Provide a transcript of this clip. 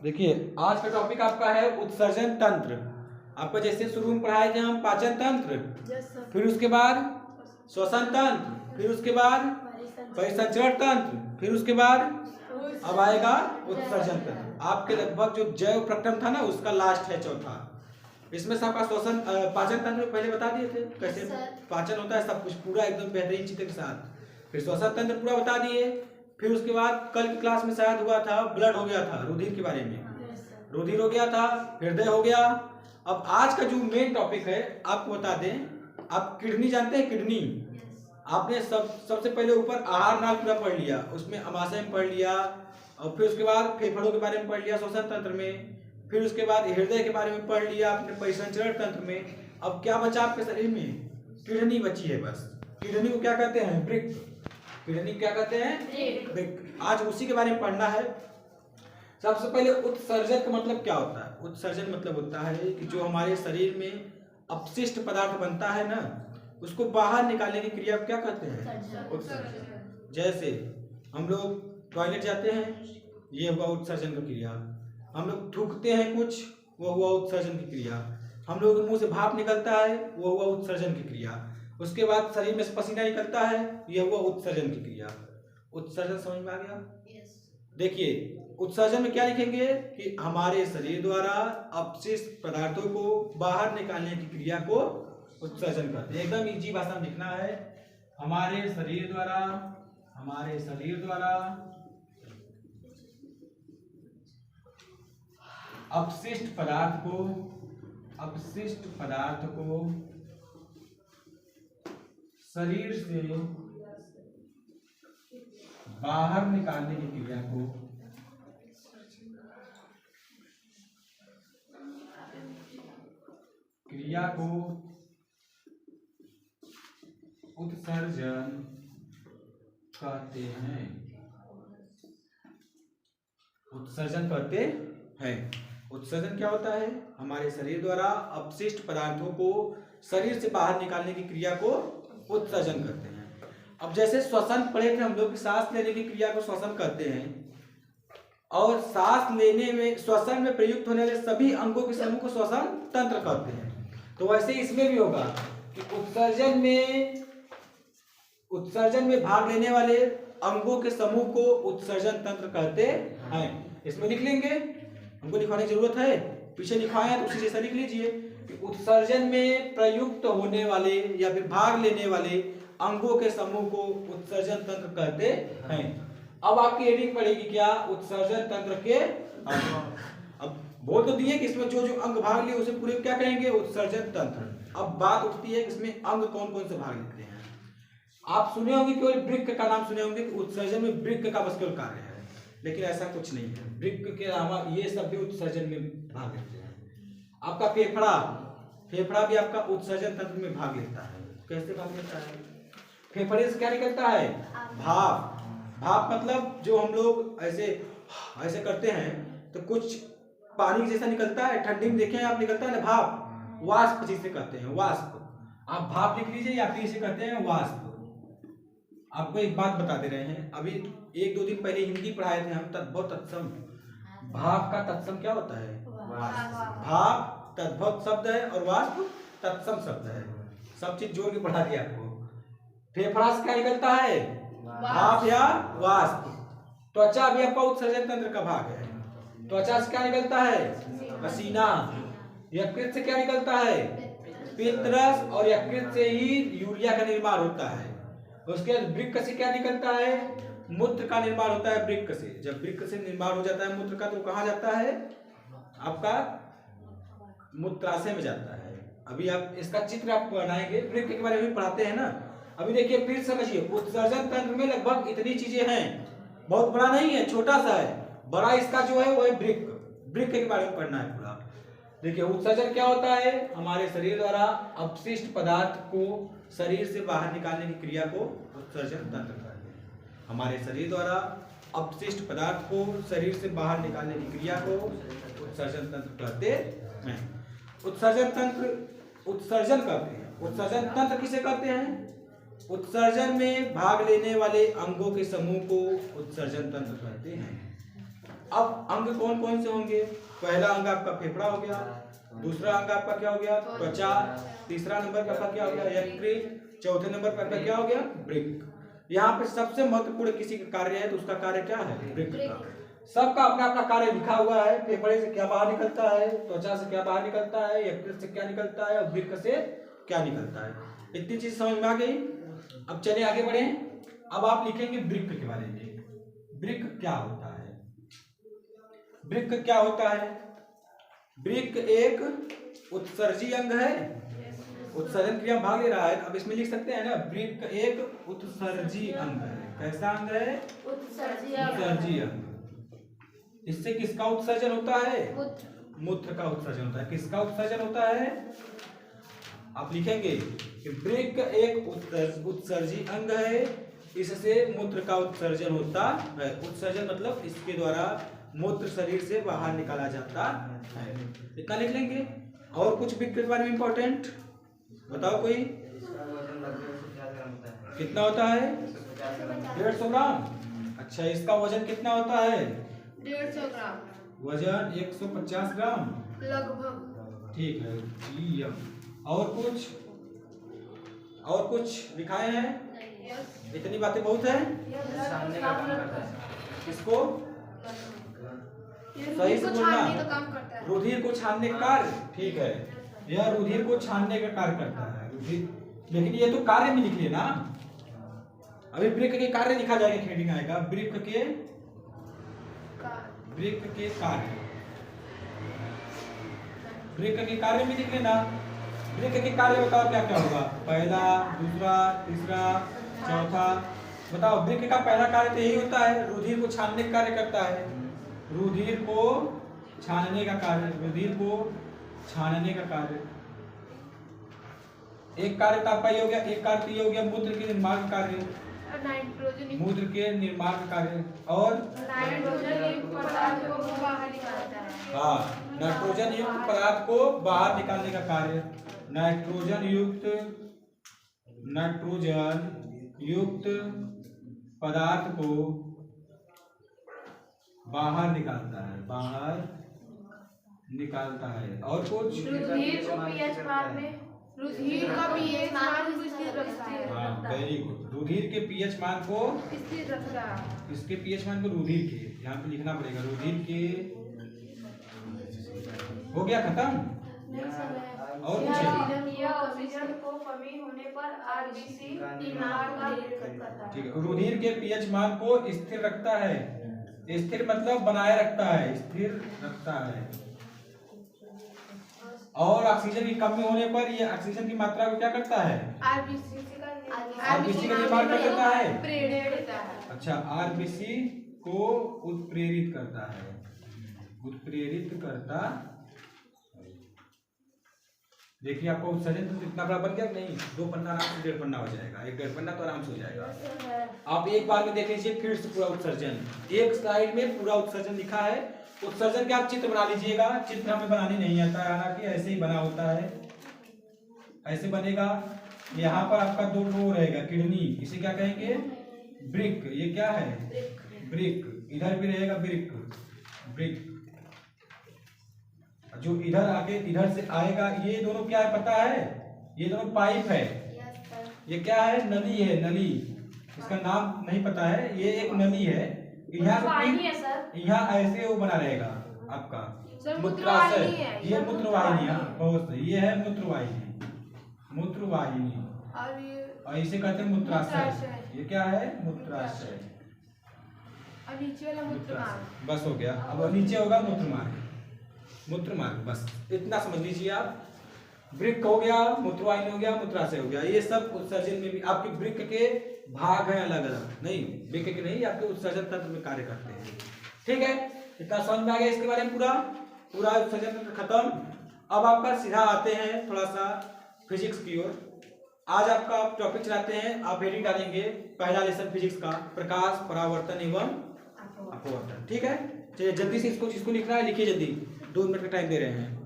देखिए आज का टॉपिक आपका है उत्सर्जन तंत्र। आपको जैसे शुरू में पढ़ाए थे हम पाचन तंत्र, फिर उसके बाद श्वसन तंत्र, फिर उसके बाद परिसंचरण तंत्र, फिर उसके बाद अब आएगा उत्सर्जन तंत्र। आपके लगभग जो जैव प्रक्रम था ना उसका लास्ट है चौथा। इसमें से आपका श्वसन पाचन तंत्र पहले बता दिए थे कैसे पाचन होता है, सब कुछ पूरा एकदम बेहतरीन चित्र के साथ। फिर श्वसन तंत्र पूरा बता दिए। फिर उसके बाद कल की क्लास में शायद हुआ था ब्लड हो गया था, रुधिर के बारे में, रुधिर हो गया था, हृदय हो गया। अब आज का जो मेन टॉपिक है आपको बता दें, आप किडनी जानते हैं? किडनी आपने सबसे पहले ऊपर आहार नाल पूरा पढ़ लिया, उसमें अमाशय में पढ़ लिया, और फिर उसके बाद फेफड़ों के बारे में पढ़ लिया श्वसन तंत्र में, फिर उसके बाद हृदय के बारे में पढ़ लिया आपने परिसंचरण तंत्र में। अब क्या बचा आपके शरीर में? किडनी बची है बस। किडनी को क्या कहते हैं? वृक्क। किडनी क्या कहते हैं? वृक्क। आज उसी के बारे में पढ़ना है। सबसे पहले उत्सर्जन का मतलब क्या होता है? उत्सर्जन मतलब होता है कि जो हमारे शरीर में अपशिष्ट पदार्थ बनता है ना, उसको बाहर निकालने की क्रिया क्या कहते हैं? उत्सर्जन। जैसे हम लोग टॉयलेट जाते हैं, ये हुआ उत्सर्जन की क्रिया। हम लोग थूकते हैं कुछ, वो हुआ उत्सर्जन की क्रिया। हम लोग के मुंह से भाप निकलता है, वो हुआ उत्सर्जन की क्रिया। उसके बाद शरीर में से पसीना निकलता है, यह हुआ उत्सर्जन की क्रिया। उत्सर्जन समझ में आ गया? देखिए उत्सर्जन में क्या लिखेंगे कि हमारे शरीर द्वारा अपशिष्ट पदार्थों को बाहर निकालने की क्रिया को उत्सर्जन कहते हैं। एकदम इजी भाषा में लिखना है। हमारे शरीर द्वारा अपशिष्ट पदार्थ को शरीर से बाहर निकालने की क्रिया को उत्सर्जन कहते हैं। उत्सर्जन कहते हैं। उत्सर्जन क्या होता है? हमारे शरीर द्वारा अपशिष्ट पदार्थों को शरीर से बाहर निकालने की क्रिया को उत्सर्जन कहते हैं। अब जैसे श्वसन पढ़े थे हम लोग, सांस लेने की क्रिया को श्वसन कहते हैं, और सांस लेने में श्वसन में प्रयुक्त होने वाले सभी अंगों के समूह को श्वसन तंत्र कहते हैं। तो वैसे इसमें भी होगा कि उत्सर्जन में भाग लेने वाले अंगों के समूह को उत्सर्जन तंत्र कहते हैं। इसमें लिख लेंगे, हमको लिखवाने की जरूरत है, पीछे लिखवाया तो उसी जैसा लिख लीजिए कि उत्सर्जन में प्रयुक्त होने वाले या फिर भाग लेने वाले अंगों के समूह को उत्सर्जन तंत्र कहते हैं। अब आपकी हेडिंग पड़ेगी क्या? उत्सर्जन तंत्र के अंग। अब बोल तो दिए कि इसमें जो जो अंग भाग लिए उसे पूरे क्या कहेंगे? उत्सर्जन तंत्र। अब बात उठती है कि इसमें अंग कौन कौन से भाग लेते हैं। आप सुने होंगे केवल वृक्क का नाम सुने होंगे कि उत्सर्जन में वृक्क का बस केवल कार्य है, लेकिन ऐसा कुछ नहीं है। वृक्क के अलावा ये सब भी उत्सर्जन में भाग लेते हैं। आपका फेफड़ा भी आपका उत्सर्जन तंत्र में भाग लेता है। कैसे भाग लेता है? फेफड़े से क्या निकलता है? भाप। भाप मतलब जो हम लोग ऐसे करते हैं तो कुछ पानी जैसा निकलता है, ठंडी में देखे आप निकलता है ना भाप, वाष्प जिसे कहते हैं, वाष्प। आप भाप लिख लीजिए या फिर इसे कहते हैं वाष्प। आपको एक बात बता दे रहे हैं, अभी 1-2 दिन पहले हिंदी पढ़ाए थे हम, तद्भव तत्सम। भाप का तत्सम क्या होता है? भाप तद्भव शब्द है और वाष्प तत्सम शब्द है। सब चीज जोड़ के पढ़ा दिया आपको। फेफड़ा से क्या निकलता है? भाप या वाष्प। त्वचा भी आपका उत्सर्जन तंत्र का भाग है। त्वचा से क्या निकलता है? पसीना। यकृत से क्या निकलता है? पित्तरस, और यकृत से ही यूरिया का निर्माण होता है। उसके बाद वृक्क से क्या निकलता है? मूत्र का निर्माण होता है वृक्क से। जब वृक्क से निर्माण हो जाता है मूत्र का, तो कहाँ जाता है? आपका मूत्राशय में जाता है। अभी आप इसका चित्र आप बनाएंगे, वृक्क के बारे में पढ़ाते हैं ना। अभी देखिए फिर समझिए, उत्सर्जन तंत्र में लगभग इतनी चीजें हैं, बहुत बड़ा नहीं है, छोटा सा है। बड़ा इसका जो है वो है वृक्क। वृक्क के बारे में पढ़ना है पूरा। देखिए उत्सर्जन क्या होता है? हमारे शरीर द्वारा अपशिष्ट पदार्थ को शरीर से बाहर निकालने की क्रिया को उत्सर्जन तंत्र कहते हैं। हमारे शरीर द्वारा अपशिष्ट पदार्थ को शरीर से बाहर निकालने की क्रिया को उत्सर्जन तंत्र कहते हैं। उत्सर्जन करते हैं। उत्सर्जन तंत्र किसे कहते हैं? उत्सर्जन में भाग लेने वाले अंगों के समूह को उत्सर्जन तंत्र कहते हैं। अब अंग कौन कौन से होंगे? पहला अंग आपका फेफड़ा हो गया, दूसरा अंग आपका क्या हो गया? त्वचा, तीसरा नंबर का आपका क्या हो गया? यकृत, चौथे नंबर पर आपका क्या हो गया? वृक्क। यहाँ पे सबसे महत्वपूर्ण किसी का कार्य है तो उसका कार्य क्या है? वृक्क का। सबका अपना अपना कार्य लिखा हुआ है। फेफड़े से क्या बाहर निकलता है, त्वचा से क्या बाहर निकलता है, यकृत से क्या निकलता है और वृक्क से क्या निकलता है। इतनी चीज समझ में आ गई। अब चलिए आगे बढ़े। अब आप लिखेंगे वृक्क के बारे में। वृक्क क्या होता है? वृक्क क्या होता है? वृक्क एक उत्सर्जी अंग है, उत्सर्जन क्रिया में भाग ले रहा है। अब इसमें लिख सकते हैं ना, वृक्क एक उत्सर्जी अंग है। कैसा अंग है? उत्सर्जी अंग। इससे किसका उत्सर्जन होता है? मूत्र का उत्सर्जन होता है। किसका उत्सर्जन होता है? आप लिखेंगे कि वृक्क एक उत्सर्जी अंग है, इससे मूत्र का उत्सर्जन होता है। उत्सर्जन मतलब इसके द्वारा मूत्र शरीर से बाहर निकाला जाता है। इतना लिख लेंगे। और कुछ वृक्क के बारे में इंपॉर्टेंट बताओ कोई। कितना होता है? 150 ग्राम। अच्छा, इसका वजन कितना होता है? 150 ग्राम। वजन 150 ग्राम लगभग। ठीक है। और कुछ दिखाए हैं? इतनी बातें बहुत है। किसको सही से बोलना। रुधिर को छानने का कार्य। ठीक है, यह रुधिर को छानने का कार्य करता है। रुधिर, लेकिन ये तो कार्य में लिख लेना। अभी वृक्क के कार्य लिखा जाएगा, हेडिंग आएगा वृक्क के कार्य। वृक्क के कार्य में लिख लेना। वृक्क के कार्य बताओ क्या क्या होगा? पहला, दूसरा, तीसरा, चौथा। बताओ वृक्क का पहला कार्य तो यही होता है, रुधिर को छानने का कार्य करता है। रुधिर को छानने का कार्य, रुधिर को छानने का कार्य। एक कार्य तो आपका ये हो गया। एक कार्य तो ये हो गया मूत्र के निर्माण कार्य, मूत्र के निर्माण कार्य। और नाइट्रोजन युक्त पदार्थ को बाहर निकालता है। हाँ, नाइट्रोजन युक्त पदार्थ को बाहर निकालने का कार्य। नाइट्रोजन युक्त पदार्थ को बाहर निकालता है, बाहर निकालता है। और कुछ? रुधिर को पीएच मान में, रुधिर का पीएच मान को स्थिर रखता है। हाँ, वेरी गुड। रुधिर के पीएच मान को स्थिर रखता है। इसके पीएच मान को रुधिर के, यहाँ पे लिखना पड़ेगा रुधिर के। हो गया खत्म? और कुछ? ऑक्सीजन को कमी होने पर आरबीसी निर्माण का करता है। ठीक है, रुधिर के पीएच मान को स्थिर रखता है। स्थिर मतलब बनाए रखता है, स्थिर रखता है। और ऑक्सीजन की कमी होने पर यह ऑक्सीजन की मात्रा को क्या करता है? आरबीसी का निर्माण कर देता है, प्रेरित करता है। अच्छा, आरबीसी को उत्प्रेरित करता है, उत्प्रेरित करता। देखिए आपका उत्सर्जन तो इतना बड़ा बन गया नहीं? 2 पन्ना आराम से 1.5 पन्ना हो जाएगा। 1.5 पन्ना तो आराम से हो जाएगा। आप एक बार में देख लीजिए फिर से पूरा उत्सर्जन। एक स्लाइड में पूरा उत्सर्जन लिखा है। उत्सर्जन के आप चित्र बना लीजिएगा। चित्र हमें बनाने नहीं आता है, हालांकि ऐसे ही बना होता है। ऐसे बनेगा। यहाँ पर आपका 2 रो रहेगा, किडनी, इसे क्या कहेंगे? वृक्क। ये क्या है? वृक्क। इधर भी रहेगा वृक्क, वृक्क। जो इधर आके इधर से आएगा, ये दोनों क्या है पता है? ये दोनों पाइप है। ये क्या है? नली है, नली। इसका नाम नहीं पता है। ये एक नली है। यहाँ ऐसे वो बना रहेगा आपका मूत्राशय। ये मूत्रवाहिनी। बहुत सही, ये है मूत्रवाहिनी, मूत्रवाहिनी। और इसे कहते हैं मूत्राशय। ये क्या है? मूत्राशय। नीचे वाला मूत्रमार्ग। बस हो गया। अब नीचे होगा मूत्रमार्ग, मूत्रमार्ग। बस इतना समझ लीजिए आप। वृक्क हो गया, मूत्रवाहिनी हो गया, मूत्राशय हो गया। ये सब उत्सर्जन में भी आपके वृक्क के भाग हैं अलग अलग, नहीं वृक्क के नहीं, आपके उत्सर्जन तंत्र में कार्य करते हैं। ठीक है, इतना समझ में आ गया इसके बारे में। पूरा उत्सर्जन तंत्र खत्म। अब आपका सीधा आते हैं थोड़ा सा फिजिक्स की ओर। आज आपका टॉपिक चलाते हैं, आप हेडिंग डालेंगे पहला लेसन फिजिक्स का, प्रकाश, परावर्तन एवं अपवर्तन। ठीक है, चलिए जल्दी से इसको लिखना है, लिखिए जल्दी, 2 मिनट का टाइम दे रहे हैं।